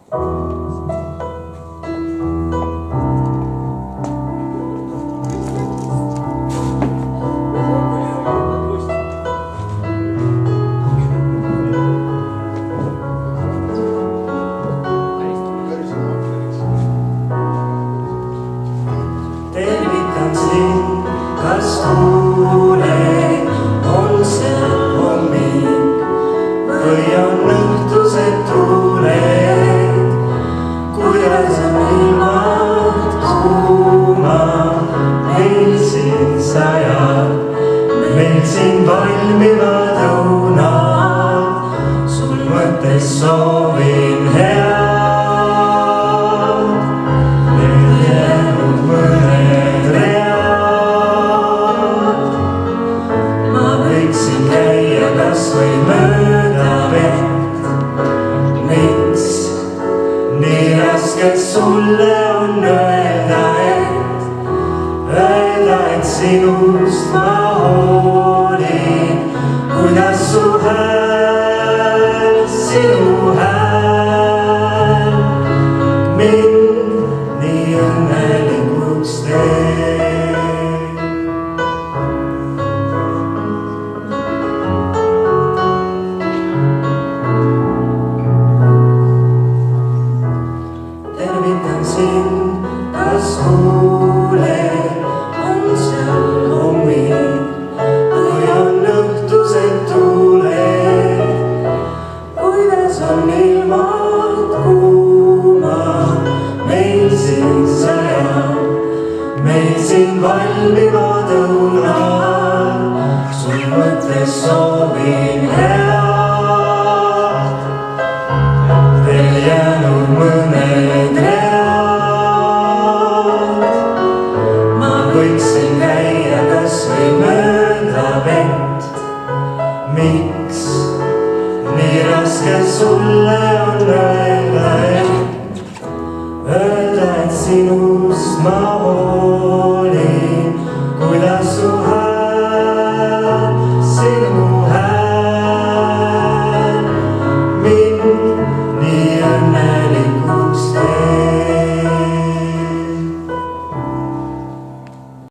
Tervitan sind, kas tuuled on seal hommik või on õhtused tuuled, kuidas on ilmad kuumad, meil siin sajad, meil siin valmivad õunad, sul mõttes soovin head. Või mööda vett, miks nii raske sulle on öelda, et sinust ma hoolin, kuidas su hääl, sinu hääl mind nii õnnelikuks teeb. Kas kuuled on seal hommik või on õhtused tuuled, kuidas on ilmad kuumad, meil siin sajad, meil siin valmivad õunad, sul mõttes soovin head, veel jäänud mõned võiksin käia kas või mööda vett, miks nii raske sulle on öelda, et sinust ma hoolin.